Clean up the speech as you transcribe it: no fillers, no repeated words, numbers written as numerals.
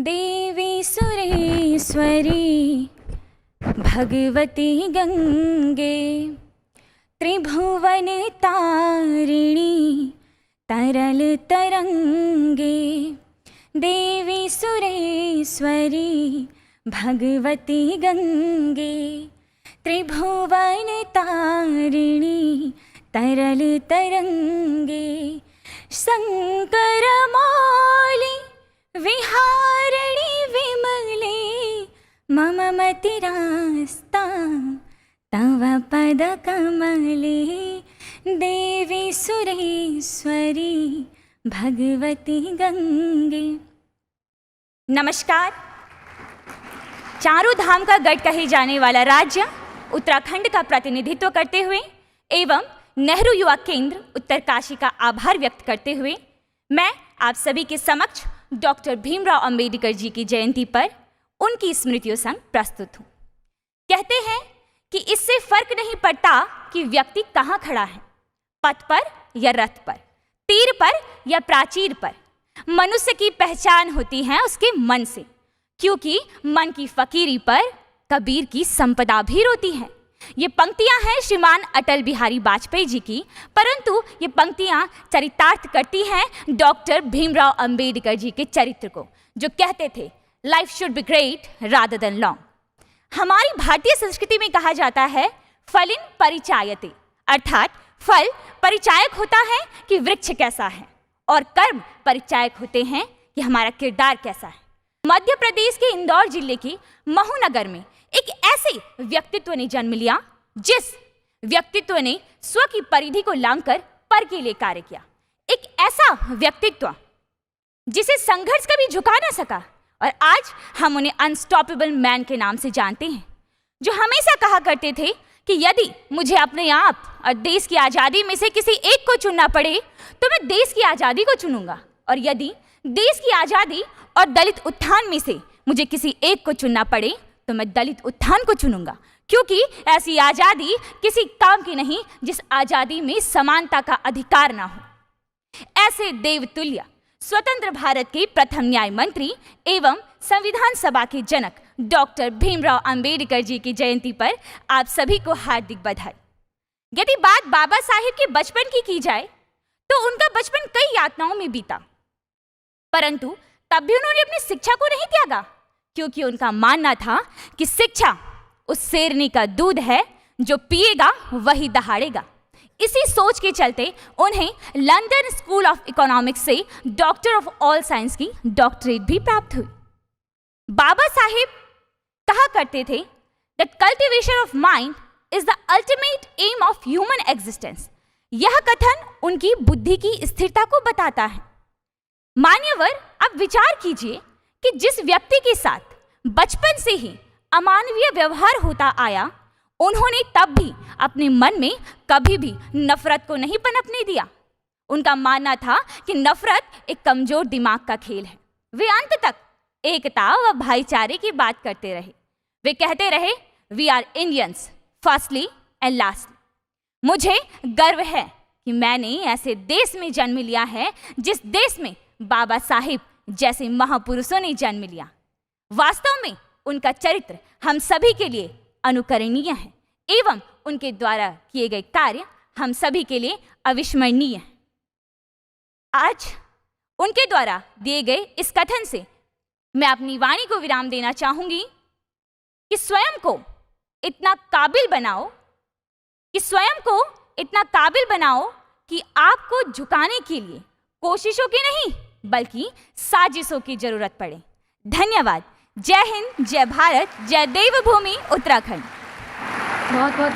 देवी सुरेश्वरी भगवती गंगे त्रिभुवन तारिणी तरल तरंगे। देवी सुरेश्वरी भगवती गंगे त्रिभुवन तारिणी तरल तरंगे। शंकर मौली विहारिणी विमले मम मतिरास्ता तव पद कमले। देवी सुरेश्वरी भगवती गंगे। नमस्कार। चारों धाम का गढ़ कहे जाने वाला राज्य उत्तराखंड का प्रतिनिधित्व करते हुए एवं नेहरू युवा केंद्र उत्तरकाशी का आभार व्यक्त करते हुए मैं आप सभी के समक्ष डॉक्टर भीमराव अंबेडकर जी की जयंती पर उनकी स्मृतियों संग प्रस्तुत हूँ। कहते हैं कि इससे फर्क नहीं पड़ता कि व्यक्ति कहाँ खड़ा है, पथ पर या रथ पर, तीर पर या प्राचीर पर। मनुष्य की पहचान होती है उसके मन से, क्योंकि मन की फकीरी पर कबीर की संपदा भी रोती है। ये पंक्तियां हैं श्रीमान अटल बिहारी वाजपेयी जी की, परंतु ये पंक्तियां चरितार्थ करती हैं डॉक्टर भीमराव अंबेडकर जी के चरित्र को, जो कहते थे life should be great rather than long. हमारी भारतीय संस्कृति में कहा जाता है फलिन परिचायते, अर्थात फल परिचायक होता है कि वृक्ष कैसा है और कर्म परिचायक होते हैं कि हमारा किरदार कैसा है। मध्य प्रदेश के इंदौर जिले के महू नगर में एक ऐसे व्यक्तित्व ने जन्म लिया जिस व्यक्तित्व ने स्व की परिधि को लांघकर पर के लिए कार्य किया। एक ऐसा व्यक्तित्व जिसे संघर्ष कभी झुका ना सका, और आज हम उन्हें अनस्टॉपेबल मैन के नाम से जानते हैं, जो हमेशा कहा करते थे कि यदि मुझे अपने आप और देश की आज़ादी में से किसी एक को चुनना पड़े तो मैं देश की आज़ादी को चुनूंगा, और यदि देश की आज़ादी और दलित उत्थान में से मुझे किसी एक को चुनना पड़े तो मैं दलित उत्थान को चुनूंगा, क्योंकि ऐसी आज़ादी किसी काम की नहीं जिस आज़ादी में समानता का अधिकार ना हो। ऐसे देवतुल्य स्वतंत्र भारत के प्रथम न्याय मंत्री एवं संविधान सभा के जनक डॉक्टर भीमराव अंबेडकर जी की जयंती पर आप सभी को हार्दिक बधाई। यदि बात बाबा साहिब के बचपन की जाए तो उनका बचपन कई यातनाओं में बीता, परंतु तब भी उन्होंने अपनी शिक्षा को नहीं त्यागा, क्योंकि उनका मानना था कि शिक्षा उस शेरनी का दूध है जो पिएगा वही दहाड़ेगा। इसी सोच के चलते उन्हें लंदन स्कूल ऑफ इकोनॉमिक्स से डॉक्टर ऑफ ऑल साइंस की डॉक्टरेट भी प्राप्त हुई। बाबा साहेब कहा करते थे that cultivation of mind is the ultimate aim of human existence. यह कथन उनकी बुद्धि की स्थिरता को बताता है। मान्यवर, अब विचार कीजिए कि जिस व्यक्ति के साथ बचपन से ही अमानवीय व्यवहार होता आया, उन्होंने तब भी अपने मन में कभी भी नफरत को नहीं पनपने दिया। उनका मानना था कि नफरत एक कमजोर दिमाग का खेल है। वे अंत तक एकता व भाईचारे की बात करते रहे। वे कहते रहे, we are Indians firstly and lastly. मुझे गर्व है कि मैंने ऐसे देश में जन्म लिया है जिस देश में बाबा साहिब जैसे महापुरुषों ने जन्म लिया। वास्तव में उनका चरित्र हम सभी के लिए अनुकरणीय है एवं उनके द्वारा किए गए कार्य हम सभी के लिए अविस्मरणीय है। आज उनके द्वारा दिए गए इस कथन से मैं अपनी वाणी को विराम देना चाहूंगी कि स्वयं को इतना काबिल बनाओ कि आपको झुकाने के लिए कोशिशों की नहीं बल्कि साजिशों की जरूरत पड़े। धन्यवाद। जय हिंद, जय भारत, जय देवभूमि उत्तराखंड। बहुत बहुत